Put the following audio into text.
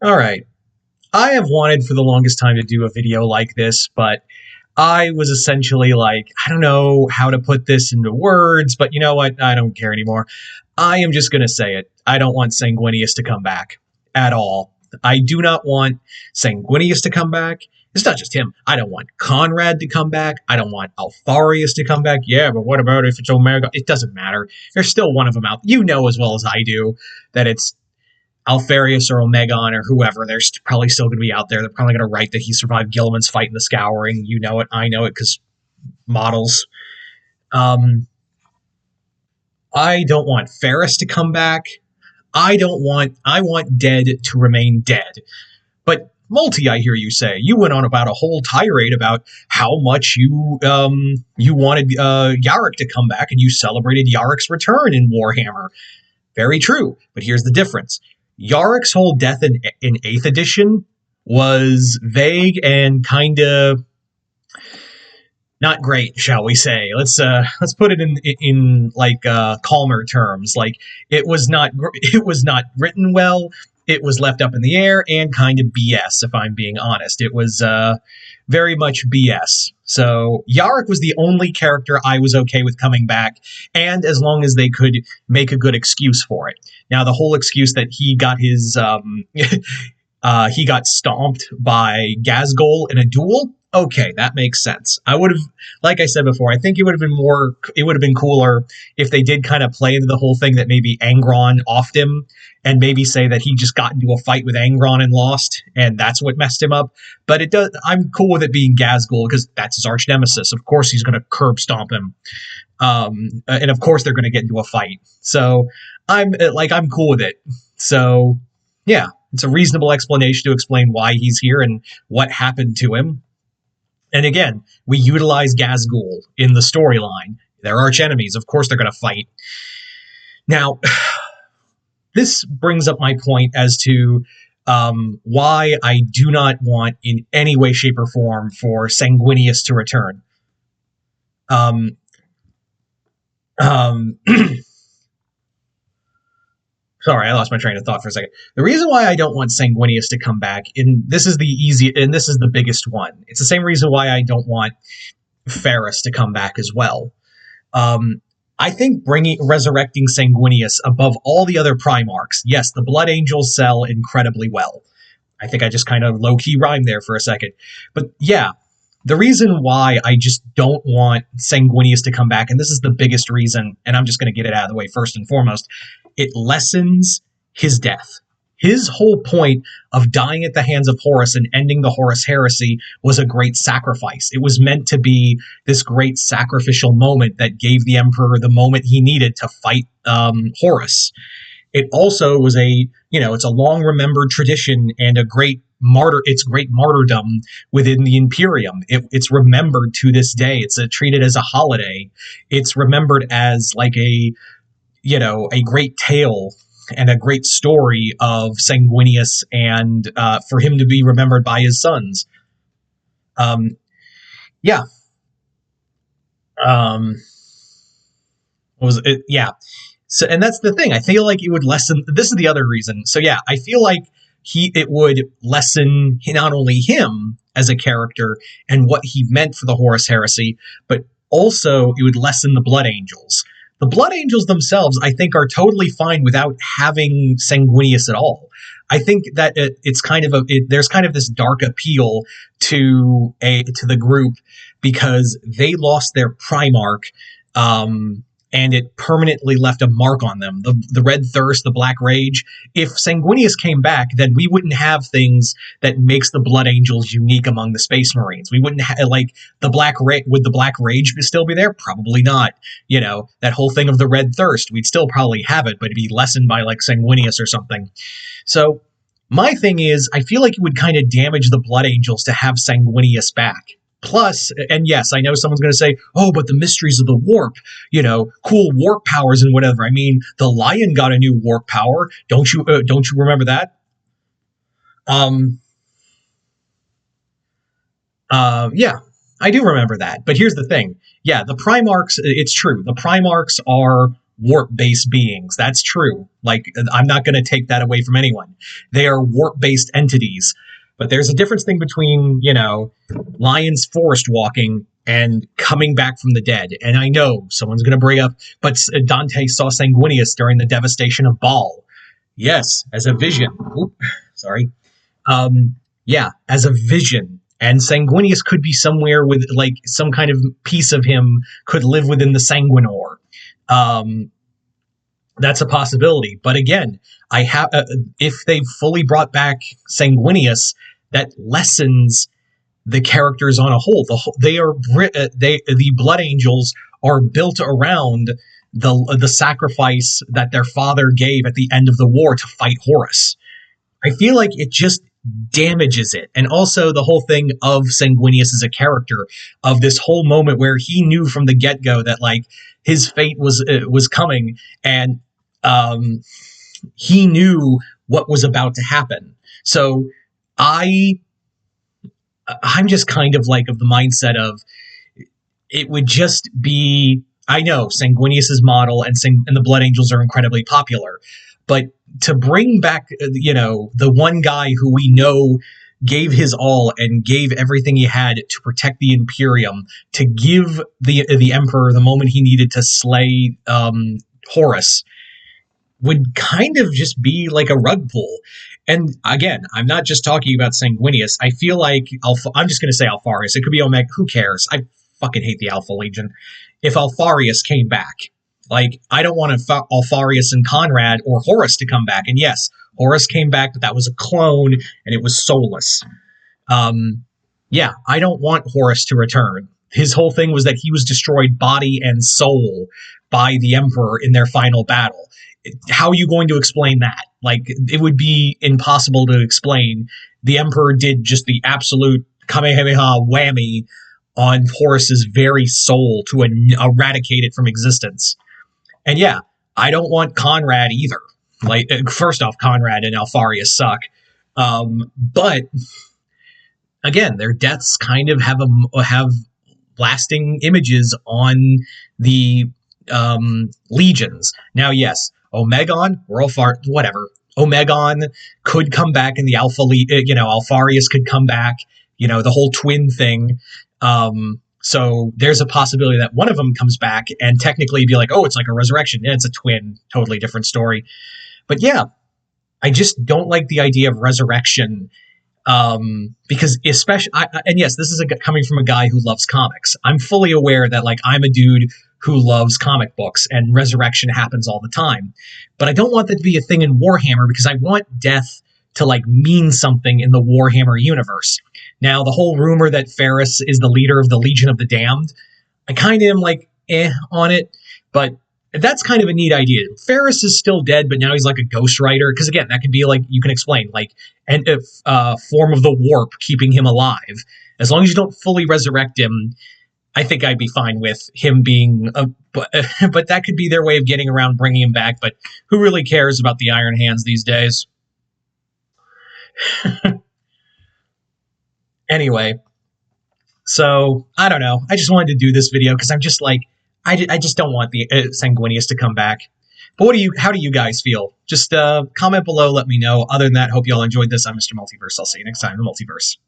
All right. I have wanted for the longest time to do a video like this, but I was essentially like, I don't know how to put this into words, but you know what? I don't care anymore. I am just going to say it. I don't want Sanguinius to come back at all. I do not want Sanguinius to come back. It's not just him. I don't want Conrad to come back. I don't want Alfarius to come back. Yeah, but what about if it's Omega? It doesn't matter. There's still one of them out. You know as well as I do that it's Alfarius or Omegon or whoever, they're probably still going to be out there. They're probably going to write that he survived Gilliman's fight in the Scouring. You know it. I know it because models. Um, I don't want Ferris to come back. I want dead to remain dead. But Multi, I hear you say, you went on about a whole tirade about how much you wanted Yarick to come back, and you celebrated Yarick's return in Warhammer. Very true, but here's the difference. Yarick's whole death in 8th edition was vague and kind of not great, shall we say. Let's put it in like calmer terms. Like it was not written well. It was left up in the air and kind of BS, if I'm being honest. It was very much BS. So Yarick was the only character I was okay with coming back, and as long as they could make a good excuse for it. Now, the whole excuse that he got his he got stomped by Gazgol in a duel. Okay, that makes sense. I would have, like I said before, I think it would have been cooler if they did kind of play into the whole thing that maybe Angron offed him and maybe say that he just got into a fight with Angron and lost, and that's what messed him up. But I'm cool with it being Gazgul because that's his arch nemesis. Of course he's going to curb stomp him. And of course they're going to get into a fight. So I'm cool with it. So yeah, it's a reasonable explanation to explain why he's here and what happened to him. And again, we utilize Gazgul in the storyline. They're arch enemies. Of course they're going to fight. Now, this brings up my point as to why I do not want in any way, shape, or form for Sanguinius to return. Sorry, I lost my train of thought for a second. The reason why I don't want Sanguinius to come back, and this is the biggest one. It's the same reason why I don't want Ferris to come back as well. I think resurrecting Sanguinius above all the other Primarchs, yes, the Blood Angels sell incredibly well. I think I just kind of low-key rhymed there for a second. But yeah, the reason why I just don't want Sanguinius to come back, and this is the biggest reason, and I'm just going to get it out of the way first and foremost, it lessens his death. His whole point of dying at the hands of Horus and ending the Horus heresy was a great sacrifice. It was meant to be this great sacrificial moment that gave the Emperor the moment he needed to fight Horus. It also was it's a long remembered tradition and it's great martyrdom within the Imperium. It's remembered to this day. It's treated as a holiday. It's remembered as like a great tale and a great story of Sanguinius, and for him to be remembered by his sons. Yeah. What was it? Yeah. So, and that's the thing. I feel like it would lessen. This is the other reason. So yeah, I feel like it would lessen not only him as a character and what he meant for the Horus Heresy, but also it would lessen the Blood Angels. The Blood Angels themselves, I think, are totally fine without having Sanguinius at all. I think that there's kind of this dark appeal to the group because they lost their Primarch, and it permanently left a mark on them. The Red Thirst, the Black Rage. If Sanguinius came back, then we wouldn't have things that makes the Blood Angels unique among the Space Marines. We wouldn't have, would the Black Rage still be there? Probably not. That whole thing of the Red Thirst, we'd still probably have it, but it'd be lessened by like Sanguinius or something. So my thing is, I feel like it would kind of damage the Blood Angels to have Sanguinius back. Plus, and yes, I know someone's going to say, oh, but the mysteries of the warp, cool warp powers and whatever. I mean, the Lion got a new warp power. Don't you remember that? Yeah, I do remember that. But here's the thing. Yeah, the Primarchs, it's true. The Primarchs are warp-based beings. That's true. Like, I'm not going to take that away from anyone. They are warp-based entities. But there's a difference thing between, lions forest walking and coming back from the dead. And I know someone's going to bring up, but Dante saw Sanguinius during the devastation of Baal. Yes, as a vision. Oop, sorry. Yeah, as a vision. And Sanguinius could be somewhere with, like, some kind of piece of him could live within the Sanguinor. That's a possibility. But again, if they fully brought back Sanguinius, that lessens the characters on a whole. The Blood Angels are built around the sacrifice that their father gave at the end of the war to fight Horus. I feel like it just damages it. And also the whole thing of Sanguinius as a character, of this whole moment where he knew from the get-go that, like, his fate was coming, and he knew what was about to happen. So I'm just kind of like of the mindset of, it would just be, I know Sanguinius's model and the Blood Angels are incredibly popular, but to bring back, the one guy who we know gave his all and gave everything he had to protect the Imperium, to give the Emperor the moment he needed to slay Horus, would kind of just be like a rug pull. And again, I'm not just talking about Sanguinius. I feel like I'm just going to say Alfarius. It could be Omega. Who cares? I fucking hate the Alpha Legion. If Alfarius came back, like, I don't want Alfarius and Conrad or Horus to come back. And yes, Horus came back, but that was a clone and it was soulless. Yeah, I don't want Horus to return. His whole thing was that he was destroyed body and soul by the Emperor in their final battle. How are you going to explain that? Like, it would be impossible to explain. The Emperor did just the absolute Kamehameha whammy on Horus's very soul to eradicate it from existence. And yeah, I don't want Conrad either. Like, first off, Conrad and Alfarius suck. But again, their deaths kind of have lasting images on the legions. Now, yes, Omegon, or whatever. Omegon could come back in the Alfarius could come back, the whole twin thing. So there's a possibility that one of them comes back and technically be like, oh, it's like a resurrection. Yeah, it's a twin, totally different story. But yeah, I just don't like the idea of resurrection, because especially, and yes, this is coming from a guy who loves comics. I'm fully aware that, like, I'm a dude who loves comic books and resurrection happens all the time. But I don't want that to be a thing in Warhammer, because I want death to, like, mean something in the Warhammer universe. Now, the whole rumor that Ferrus is the leader of the Legion of the Damned, I kind of am like, on it, but that's kind of a neat idea. Ferrus is still dead, but now he's like a ghost rider, because again, that could be, like, you can explain, like, a form of the warp keeping him alive. As long as you don't fully resurrect him, I think I'd be fine with him being but that could be their way of getting around bringing him back, but who really cares about the Iron Hands these days? Anyway, so I don't know. I just wanted to do this video because I'm just like, I just don't want the Sanguinius to come back. But how do you guys feel? Just comment below, let me know. Other than that, hope you all enjoyed this. I'm Mr. Multiverse. I'll see you next time in the Multiverse.